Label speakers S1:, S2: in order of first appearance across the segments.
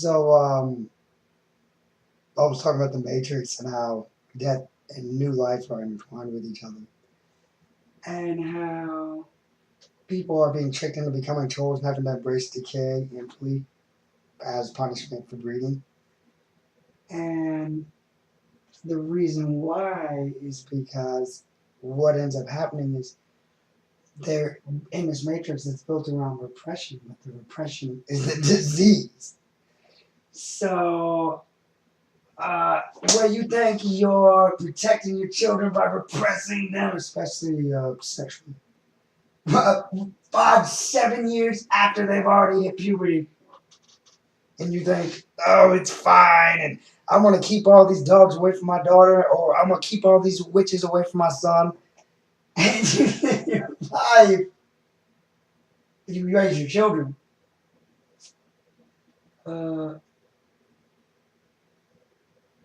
S1: So, I was talking about the Matrix and how death and new life are entwined with each other, and how people are being tricked into becoming trolls and having to embrace decay and flee as punishment for breeding. And the reason why is because what ends up happening is they're in this matrix that's built around repression, but the repression is the disease. So, where you think you're protecting your children by repressing them, especially sexually, 5, 7 years after they've already hit puberty, and you think, oh, it's fine, and I'm gonna keep all these dogs away from my daughter, or I'm gonna keep all these witches away from my son, and you think you're life, you raise your children. Uh,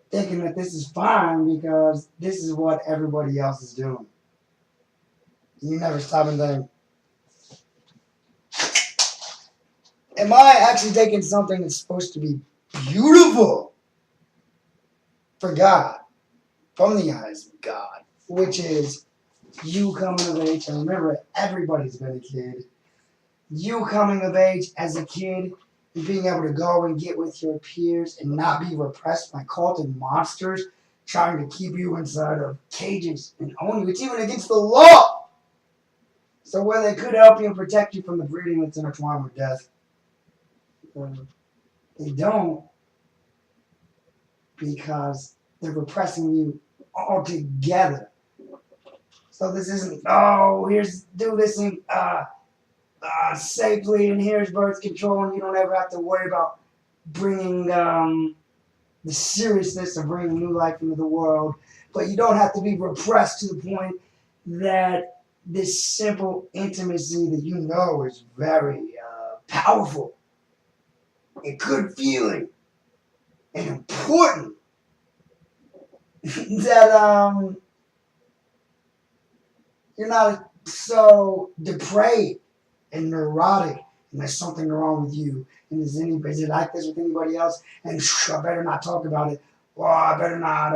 S1: Thinking that this is fine because this is what everybody else is doing. You never stop and think, am I actually taking something that's supposed to be beautiful for God, from the eyes of God, which is you coming of age? And remember, everybody's been a kid. You coming of age as a kid and being able to go and get with your peers and not be repressed by cultic monsters trying to keep you inside of cages and own you. It's even against the law. So where they could help you and protect you from the breeding that's intertwined with death, they don't, because they're repressing you altogether. So this isn't, oh, here's, do this in, safely, and here's birth control, and you don't ever have to worry about bringing the seriousness of bringing new life into the world. But you don't have to be repressed to the point that this simple intimacy that you know is very powerful and good feeling and important that you're not so depraved and neurotic and there's something wrong with you. And is it like this with anybody else? And I better not talk about it. Or I better not,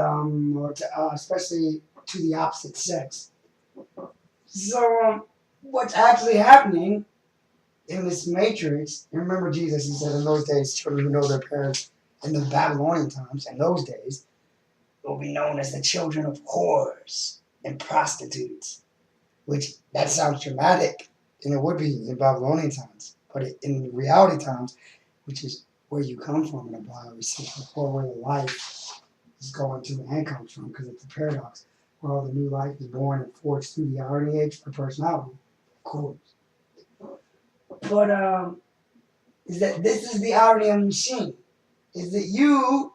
S1: especially to the opposite sex. So, what's actually happening in this matrix, and remember Jesus, he said in those days, children who know their parents in the Babylonian times, in those days, will be known as the children of whores and prostitutes. Which, that sounds dramatic, and it would be in Babylonian times. But in reality times, which is where you come from in the Bible, we see before where the life is going to and comes from, because it's a paradox. Well, the new life is born and forged through the RNA for personality, of course. But is that this is the irony of the machine? Is that you,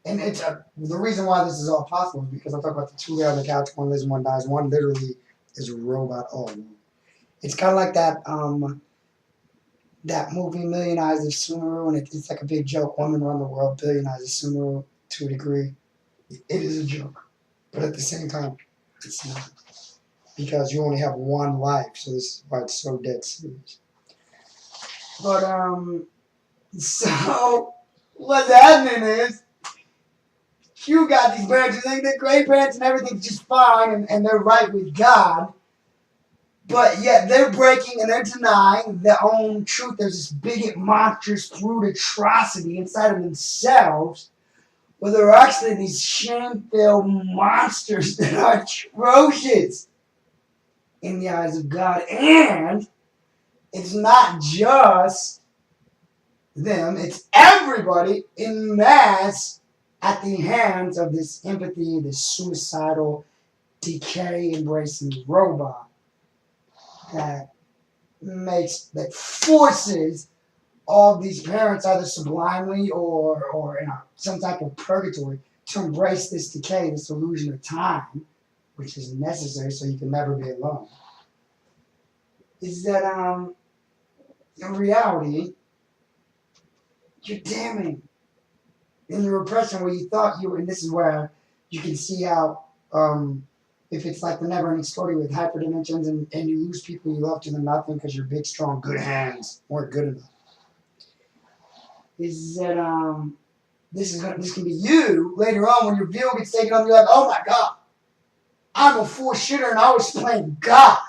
S1: and it's the reason why this is all possible is because I talk about the two lay on the couch, one lives and one dies. One literally is a robot all alone. It's kind of like that movie Million Eyes of Sumeru, and it's like a big joke. Women run the world, Billion Eyes of Sumeru, to a degree. It is a joke, but at the same time, it's not, because you only have one life. So this is why it's so dead serious. But so what's happening is you got these parents who think they're great parents and everything's just fine and they're right with God. But yet they're breaking and they're denying their own truth. There's this bigot, monstrous, brute atrocity inside of themselves, where they're actually these shame-filled monsters that are atrocious in the eyes of God. And it's not just them, it's everybody in mass at the hands of this empathy, this suicidal, decay-embracing robot that forces all these parents either sublimely or in some type of purgatory to embrace this decay, this illusion of time, which is necessary so you can never be alone. Is that in reality you're damning in your repression where you thought you were, and this is where you can see how if it's like the never-ending story with hyperdimensions and you lose people you love to them nothing because your big, strong, good hands weren't good enough. is that this can be you later on when your view gets taken up. You're like, oh my god, I'm a full shitter and I was playing God.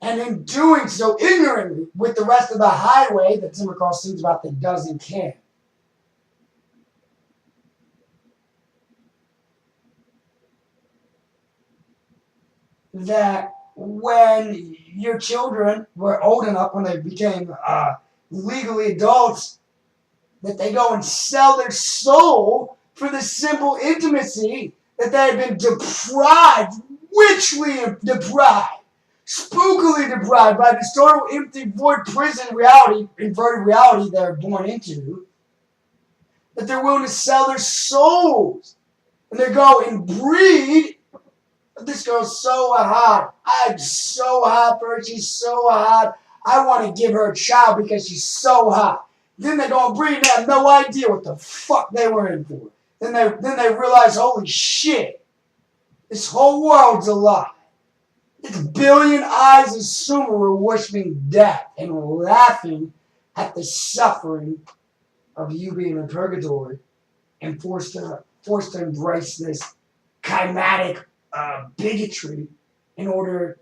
S1: And in doing so ignorantly with the rest of the highway that Tim McCall sings about that doesn't care. That when your children were old enough, when they became legally adults, that they go and sell their soul for the simple intimacy that they had been deprived, richly deprived, spookily deprived by this total empty void prison reality, inverted reality they're born into, that they're willing to sell their souls. And they go and breed. This girl's so hot. I'm so hot for her. She's so hot. I want to give her a child because she's so hot. Then they go and breed and have no idea what the fuck they were in for. Then they realize, holy shit, this whole world's a lie. This billion eyes of Sumer were worshiping death and laughing at the suffering of you being in purgatory and forced to embrace this chimatic bigotry in order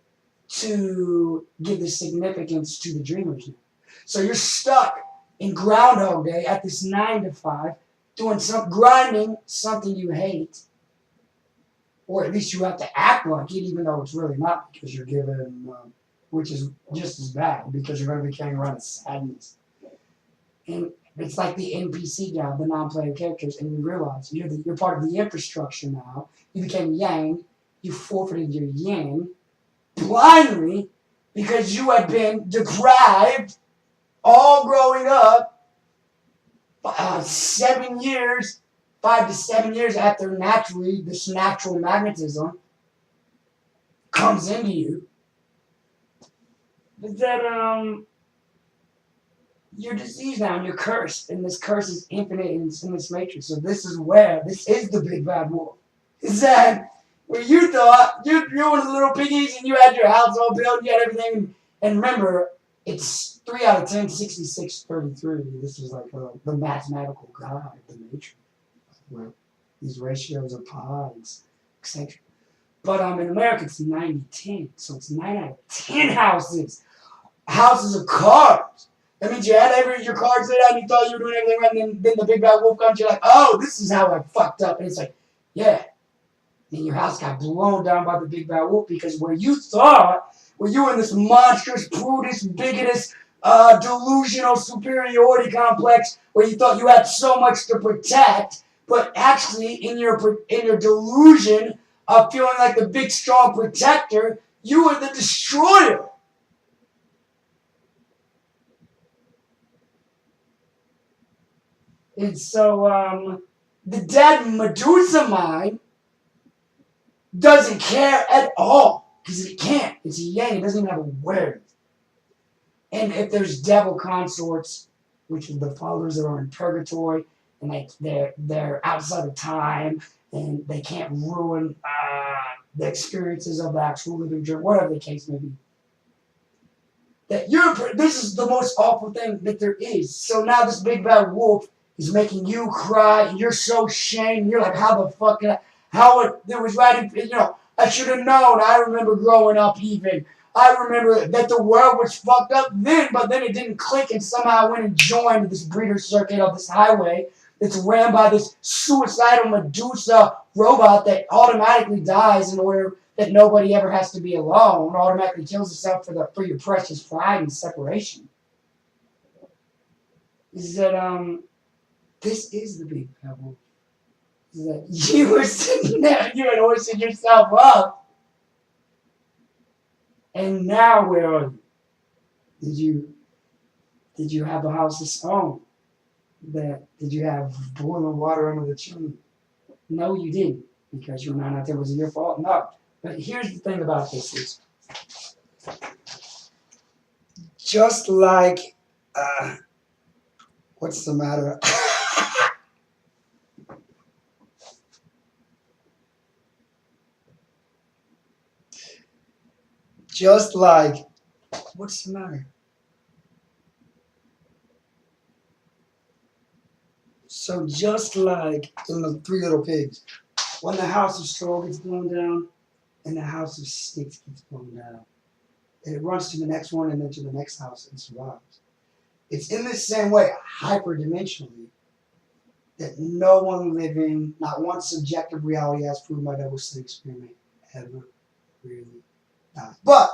S1: to give the significance to the dreamers. So you're stuck in Groundhog Day at this 9 to 5, doing grinding something you hate, or at least you have to act like it, even though it's really not, because you're given, which is just as bad, because you're going to be carrying around a sadness. And it's like the NPC guy, the non-player characters, and you realize you're part of the infrastructure now. You became Yang. You forfeited your Yang blindly because you had been deprived all growing up 7 years, 5 to 7 years after naturally this natural magnetism comes into you. But that you're diseased now and you're cursed, and this curse is infinite in this matrix. So this is the big bad wolf. Is that where you thought you're one of the little piggies and you had your house all built, you had everything, and remember, it's 3 out of 10, 66, 33. This is like the mathematical god of the matrix, where these ratios of pi, etc. But in America, it's 90-10, so it's 9 out of 10 houses of cards. That means you had your cards laid out and you thought you were doing everything right, and then the big bad wolf comes, you're like, oh, this is how I fucked up. And it's like, yeah. And your house got blown down by the big bad wolf because where you were in this monstrous, prudish, bigotous, delusional superiority complex where you thought you had so much to protect, but actually in your delusion of feeling like the big, strong protector, you were the destroyer. And so the dead Medusa mind doesn't care at all because it can't. It's a Yang. It doesn't even have a word. And if there's devil consorts, which are the followers that are in purgatory, and they're outside of time, and they can't ruin the experiences of the actual living dream, whatever the case may be. This is the most awful thing that there is. So now this big bad wolf is making you cry, and you're so ashamed. You're like, how the fuck can there was right, I should have known. I remember growing up even. I remember that the world was fucked up then, but then it didn't click, and somehow I went and joined this breeder circuit of this highway that's ran by this suicidal Medusa robot that automatically dies in order that nobody ever has to be alone, automatically kills itself for your precious pride and separation. Is that this is the big pebble. Is that you were sitting there, you had hoisted yourself up, and now where are you? Did you have a house of stone? Did you have boiling water under the chimney? No, you didn't, because you were not out there. Was it your fault? No. But here's the thing about this is, just like, what's the matter? Just like, what's the matter? So just like in the Three Little Pigs, when the house of straw gets blown down and the house of sticks gets blown down, it runs to the next one and then to the next house and survives. It's in the same way, hyperdimensionally, that no one living, not one subjective reality as proven by double slit experiment, ever really dies. But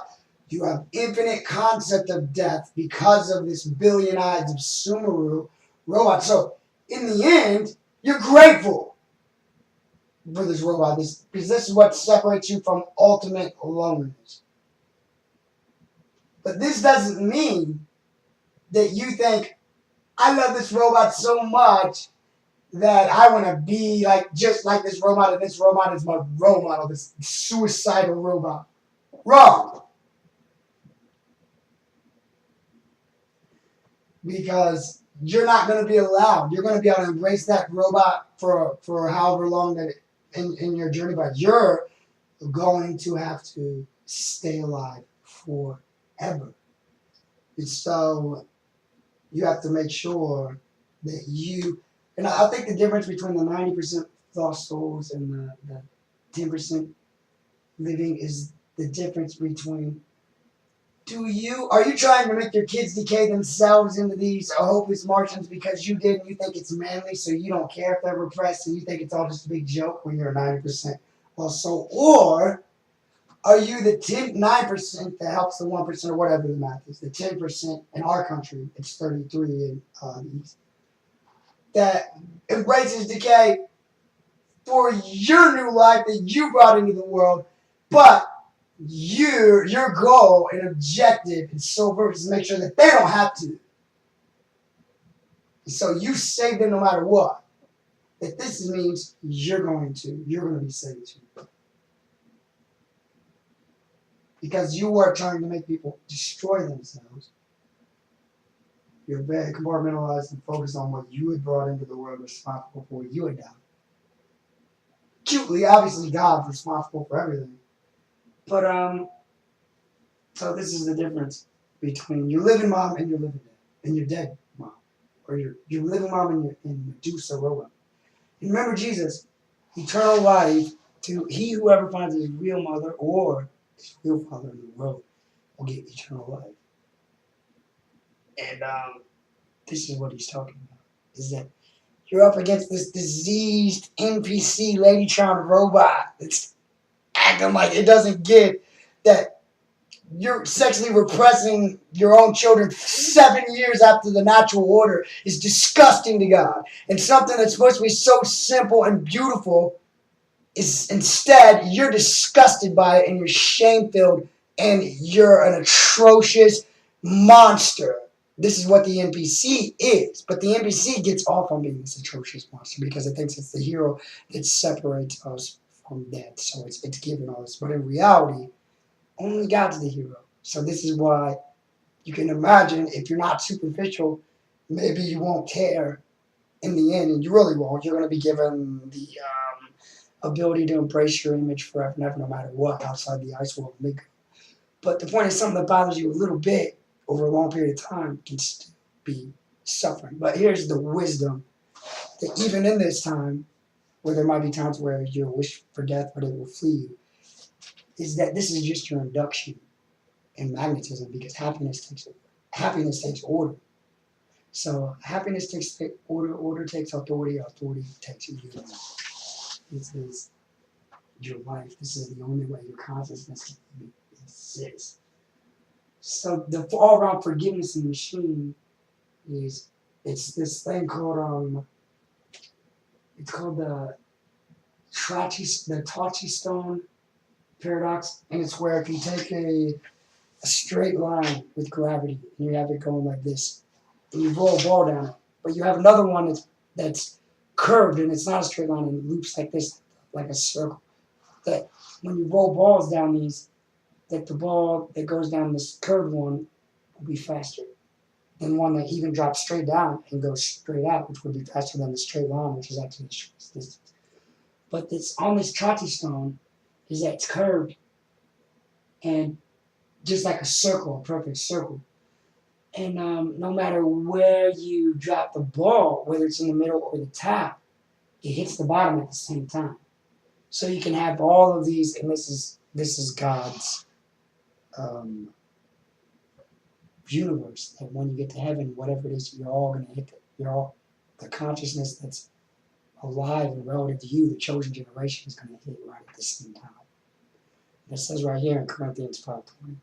S1: you have infinite concept of death because of this billion eyes of Sumeru robot. So in the end, you're grateful for this robot, because this is what separates you from ultimate loneliness. But this doesn't mean that you think, I love this robot so much that I want to be like just like this robot, and this robot is my role model, this suicidal robot. Wrong. Because you're not going to be allowed. You're going to be able to embrace that robot for however long that in your journey, but you're going to have to stay alive forever. And so you have to make sure that you, and I think the difference between the 90% lost souls and the 10% living is the difference between, are you trying to make your kids decay themselves into these hopeless Martians because you did and you think it's manly, so you don't care if they're repressed and you think it's all just a big joke when you're 90% lost soul? Or are you the 9% that helps the 1% or whatever the math is, the 10% in our country, it's 33 in the East, that embraces decay for your new life that you brought into the world, but your goal and objective and sole purpose is to make sure that they don't have to. So you save them no matter what. That this means you're going to be saved too. Because you are trying to make people destroy themselves. You're very compartmentalized and focused on what you had brought into the world responsible for what you had done. Acutely, obviously, God's responsible for everything. But, so this is the difference between your living mom and your living dad, and your dead mom. Or your living mom and your Medusa robot. And remember Jesus, eternal life to he who ever finds his real mother or his real father in the world will get eternal life. And this is what he's talking about, is that you're up against this diseased NPC Ladytron robot that's acting like it doesn't get that you're sexually repressing your own children 7 years after the natural order is disgusting to God. And something that's supposed to be so simple and beautiful is instead you're disgusted by it and you're shame-filled and you're an atrocious monster. This is what the NPC is. But the NPC gets off on being this atrocious monster because it thinks it's the hero that separates us from death. So it's given all this. But in reality, only God's the hero. So this is why you can imagine if you're not superficial, maybe you won't care in the end, and you really won't. You're going to be given the ability to embrace your image forever and ever, no matter what, outside the ice world. But the point is, something that bothers you a little bit over a long period of time can still be suffering. But here's the wisdom, that even in this time, where there might be times where you wish for death, but it will flee you, is that this is just your induction in magnetism, because happiness takes order. So happiness takes order, order takes authority, authority takes you. This is your life. This is the only way your consciousness exists. So the all-around forgiveness in the machine it's this thing called it's called the Tachi Stone paradox, and it's where if you take a straight line with gravity and you have it going like this, and you roll a ball down it, but you have another one that's curved and it's not a straight line and it loops like this, like a circle. That when you roll balls down these, that the ball that goes down this curved one will be faster than one that even drops straight down and goes straight out, which would be faster than the straight line, which is actually the shortest distance. But it's on this Tachi stone is that it's curved and just like a circle, a perfect circle. And no matter where you drop the ball, whether it's in the middle or the top, it hits the bottom at the same time. So you can have all of these, and this is God's um, universe. That when you get to heaven, whatever it is, you're all gonna hit. You're all the consciousness that's alive and relative to you, the chosen generation, is gonna hit right at the same time. And it says right here in Corinthians 5:20,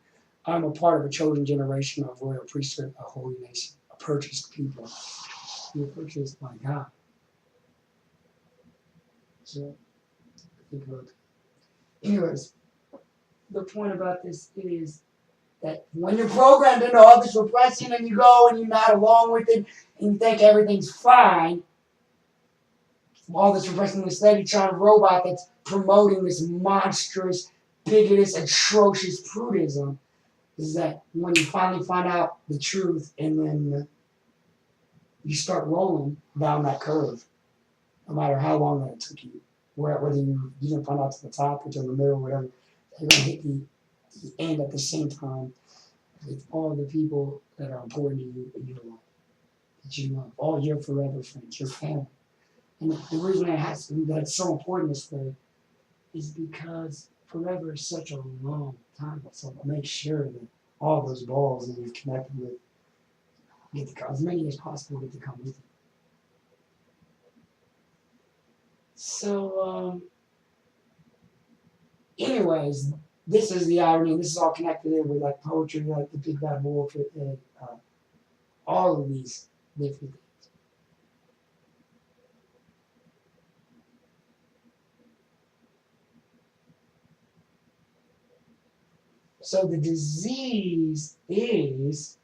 S1: I'm a part of a chosen generation, of royal priesthood, a holy nation, a purchased people. You're purchased by God. So think about that. Anyways, the point about this is that when you're programmed into all this repression and you go and you're not along with it and you think everything's fine, all this repression, this lady trying robot that's promoting this monstrous, bigoted, atrocious prudism, is that when you finally find out the truth and then you start rolling down that curve, no matter how long that it took you, whether you didn't find out to the top or to the middle, whatever, you're going to hit the end at the same time with all the people that are important to you in your life, that you love, all your forever friends, your family. And the reason that's so important this way is because forever is such a long time. So make sure that all those balls that you've connected with get to come, as many as possible get to come with you. So, anyways, this is the irony. This is all connected in with like poetry, like the Big Bad Wolf, and all of these different things. So the disease is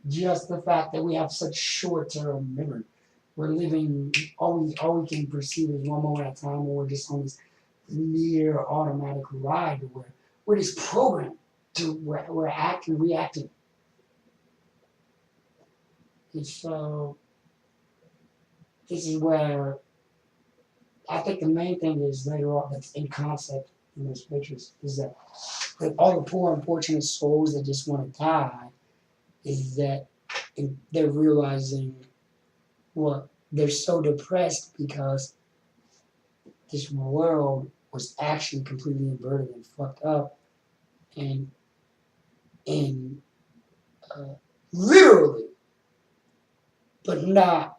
S1: just the fact that we have such short-term memory. We're living, all we can perceive is one moment at a time, or we're just on this near automatic ride where we're just programmed to, we're acting, reacting. And so this is where I think the main thing is later on that's in concept in those pictures is that all the poor unfortunate souls that just want to die is that they're realizing what they're so depressed because this world was actually completely inverted and fucked up, and uh, literally, but not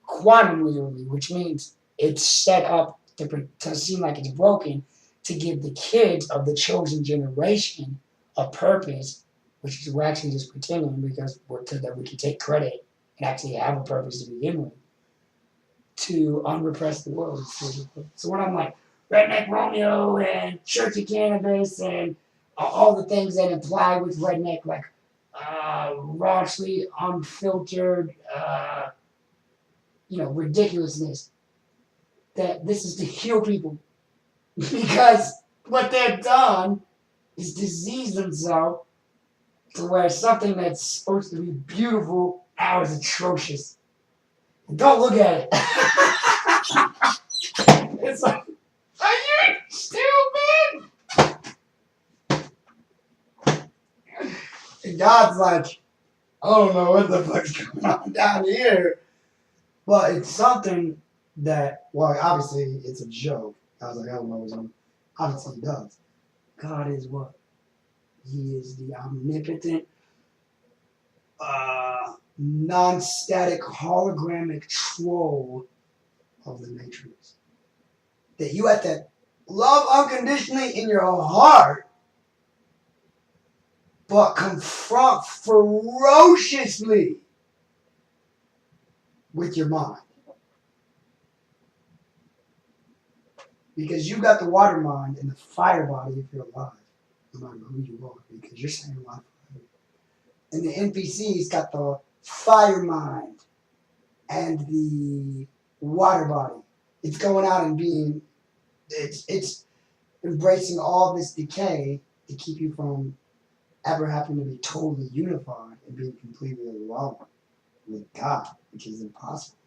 S1: quantum literally, which means it's set up to seem like it's broken to give the kids of the chosen generation a purpose, which is we're actually just pretending because that we can take credit and actually have a purpose to begin with, to unrepress the world. So when I'm like Redneck Romeo and Church of Cannabis and all the things that imply with redneck, like raunchy, unfiltered, ridiculousness, that this is to heal people because what they've done is disease themselves to where something that's supposed to be beautiful now is atrocious. And don't look at it. It's like, are you stupid? And God's like, I don't know what the fuck's going on down here. But it's something that, well, obviously it's a joke. I was like, I don't know what's on. Obviously he does. God is what? He is the omnipotent, non-static, hologramic troll of the Matrix. That you have to love unconditionally in your heart, but confront ferociously with your mind. Because you got the water mind and the fire body if you're alive, no matter who you are, because you're staying alive forever. And the NPC's got the fire mind and the water body. It's going out and being, it's embracing all this decay to keep you from ever having to be totally unified and being completely alone with God, which is impossible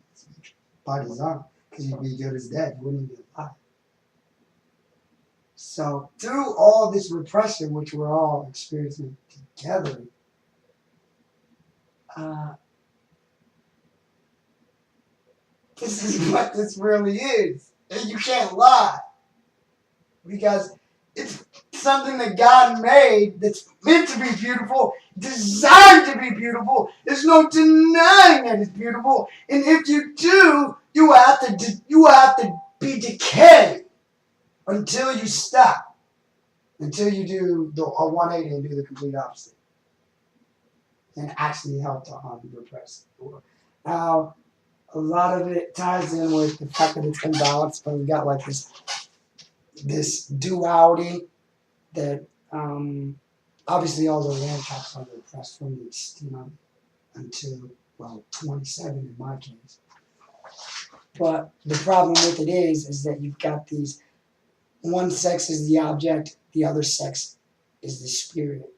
S1: by design, because you'd be good as dead. You wouldn't be alive. So through all this repression, which we're all experiencing together, Uh, this is what this really is. And you can't lie. Because it's something that God made that's meant to be beautiful, designed to be beautiful. There's no denying that it's beautiful. And if you do, you have to be decayed until you stop. Until you do a 180 and do the complete opposite. And actually help to repress the world. Now, a lot of it ties in with the fact that it's imbalanced, but we got like this duality that obviously all the land caps are repressed from the until 27 in my case. But the problem with it is that you've got these, one sex is the object, the other sex is the spirit.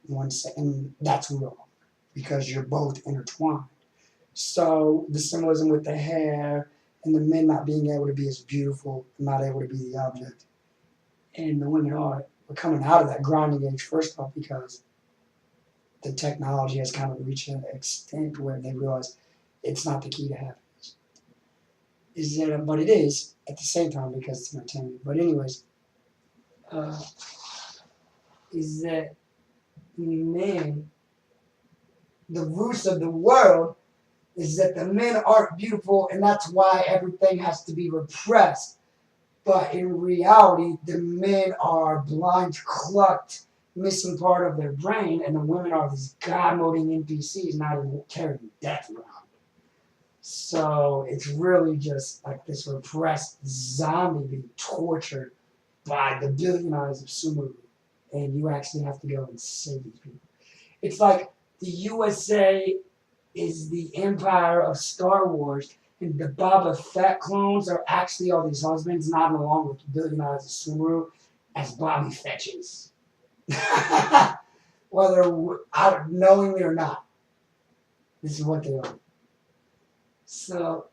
S1: And that's wrong because you're both intertwined. So the symbolism with the hair and the men not being able to be as beautiful, not able to be the object, and the women are. We're coming out of that grinding age first off because the technology has kind of reached an extent where they realize it's not the key to happiness. But it is at the same time because it's entertainment. But anyways, is that men, the roots of the world is that the men aren't beautiful and that's why everything has to be repressed. But in reality, the men are blind, clucked, missing part of their brain, and the women are these god-moding NPCs not even carrying death around. So it's really just like this repressed zombie being tortured by the billion eyes of Sumeru. And you actually have to go and save these people. It's like the USA is the empire of Star Wars, and the Boba Fett clones are actually all these husbands nodding along with the billion eyes of Sumeru as Bobby Fetches. Whether knowingly or not. This is what they are. So,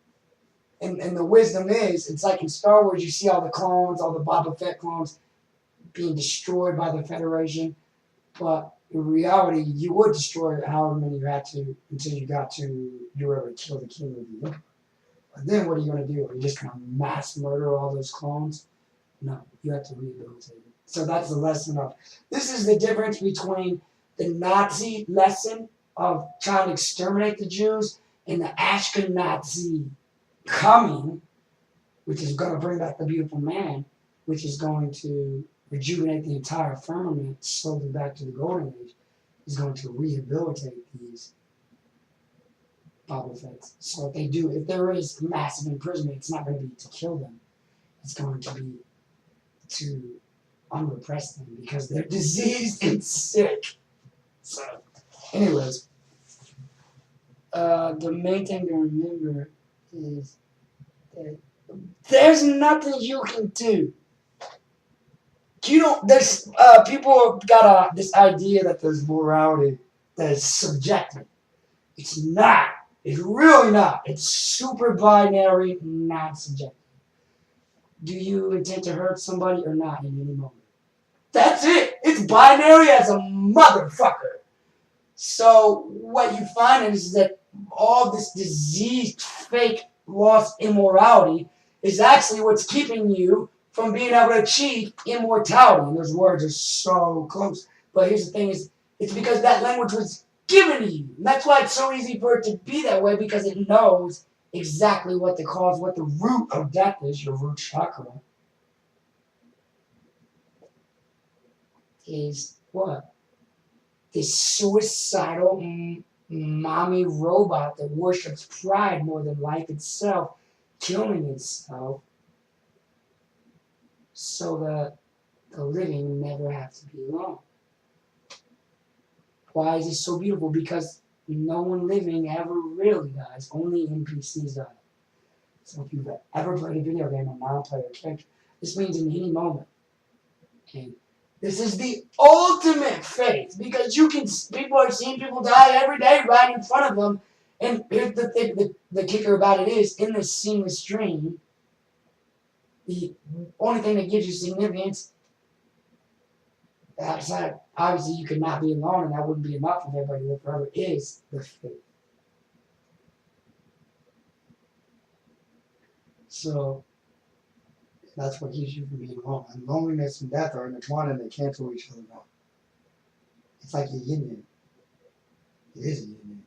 S1: and the wisdom is, it's like in Star Wars, you see all the clones, all the Boba Fett clones being destroyed by the Federation, but in reality, you would destroy however many you had to until you were able to kill the king of the Empire. But then what are you going to do? Are you just going to mass murder all those clones? No, you have to rehabilitate it. So that's the lesson of, this is the difference between the Nazi lesson of trying to exterminate the Jews and the Ashkenazi coming, which is going to bring back the beautiful man, which is going to rejuvenate the entire firmament slowly back to the golden age, is going to rehabilitate these Boba Fetts. So if there is massive imprisonment, it's not going to be to kill them. It's going to be to unrepress them because they're diseased and sick. So, anyways, the main thing to remember is that there's nothing you can do. There's people got this idea that there's morality that is subjective. It's not. It's really not. It's super binary, not subjective. Do you intend to hurt somebody or not in any moment? That's it. It's binary as a motherfucker. So what you find is that all this diseased, fake, lost immorality is actually what's keeping you from being able to achieve immortality. And those words are so close. But here's the thing is, it's because that language was given to you. And that's why it's so easy for it to be that way, because it knows exactly what the cause, what the root of death is, your root chakra. Is what? This suicidal mommy robot that worships pride more than life itself, killing itself so that the living never have to be alone. Why is it so beautiful? Because no one living ever really dies. Only NPCs die. So if you've ever played a video game, a non-player character, this means in any moment. And this is the ultimate faith, because people are seeing people die every day right in front of them. And here's the thing, the kicker about it is, in this seamless dream, the only thing that gives you significance, outside, obviously you could not be alone and that wouldn't be enough if everybody lived forever, is the faith. So that's what keeps you from being alone. And loneliness and death are intertwined and they cancel each other out. It's like a yin yang. It is a yin yang.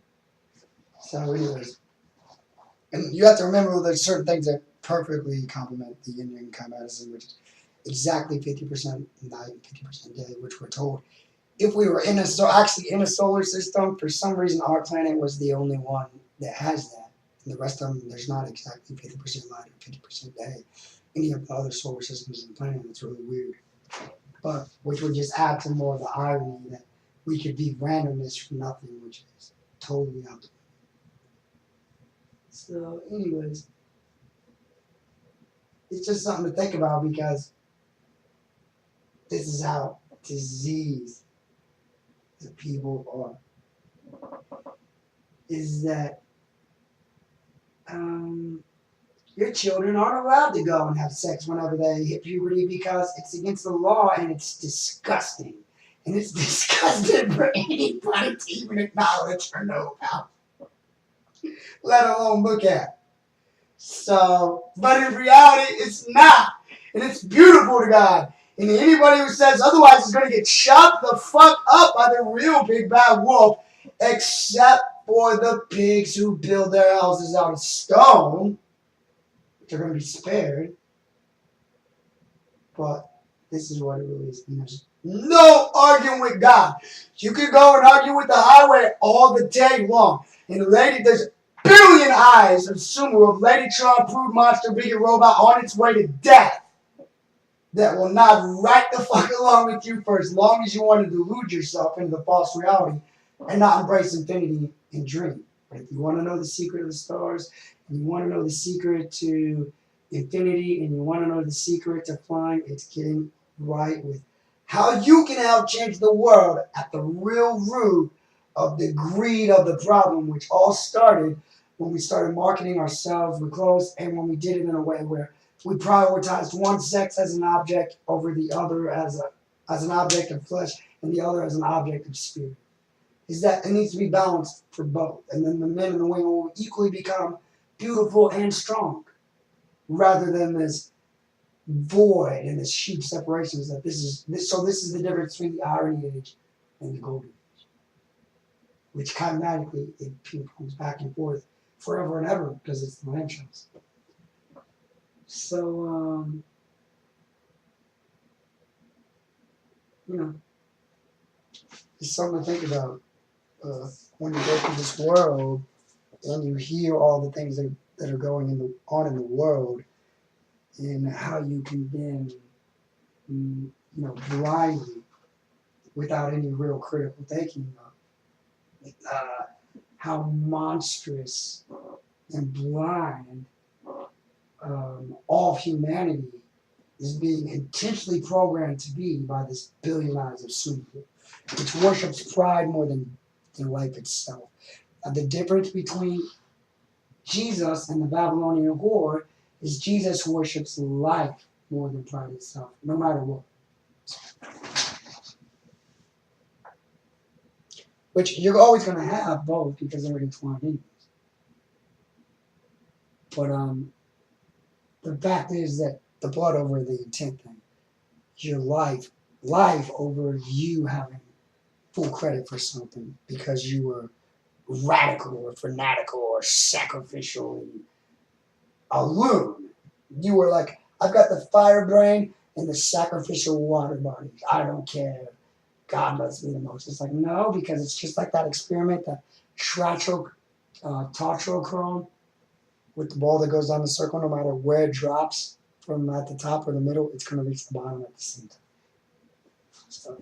S1: So anyways, and you have to remember there's certain things that perfectly complement the yin yang kind of medicine, which is exactly 50% night and 50% day, which we're told. If we were in a solar system, for some reason our planet was the only one that has that. And the rest of them, there's not exactly 50% light or 50% day. Any of the other solar systems on the planet, it's really weird. But which would just add to more of the irony that we could be randomness from nothing, which is totally out. So, anyways, it's just something to think about because this is how diseased the people are. Is that your children aren't allowed to go and have sex whenever they hit puberty because it's against the law and it's disgusting. And it's disgusting for anybody to even acknowledge or know about, let alone look at. So, but in reality, it's not. And it's beautiful to God. And anybody who says otherwise is going to get shot the fuck up by the real big bad wolf, except for the pigs who build their houses out of stone, which are going to be spared. But this is what it really is. There's no arguing with God. You could go and argue with the highway all the day long. And there's billion eyes of Sumu of Ladytron, Prude Monster, Bigot Robot on its way to death that will nod right the fuck along with you for as long as you want to delude yourself into the false reality and not embrace infinity and dream. But if you want to know the secret of the stars, and you want to know the secret to infinity, and you want to know the secret to flying, it's getting right with how you can help change the world at the real root of the greed of the problem, which all started when we started marketing ourselves with clothes and when we did it in a way where we prioritized one sex as an object over the other as an object of flesh and the other as an object of spirit. Is that it needs to be balanced for both. And then the men and the women will equally become beautiful and strong rather than this void and this huge separations that this is the difference between the Iron Age and the Golden Age, which kinematically it ping-pongs back and forth forever and ever because it's the land shows. So it's something to think about when you go through this world and you hear all the things that are going on in the world and how you can then blindly, without any real critical thinking, how monstrous and blind all of humanity is being intentionally programmed to be by this billion eyes of Sumu, which worships pride more than life itself. The difference between Jesus and the Babylonian horde is Jesus worships life more than pride itself, no matter what. Which you're always going to have both because they're intertwined anyways. But the fact is that the blood over the intent thing, your life over you having full credit for something because you were radical or fanatical or sacrificial a loon. You were like, I've got the fire brain and the sacrificial water body. I don't care. God loves me the most. It's like, no, because it's just like that experiment, that Tatrochrome with the ball that goes down the circle, no matter where it drops from at the top or the middle, it's going to reach the bottom at the same time. So,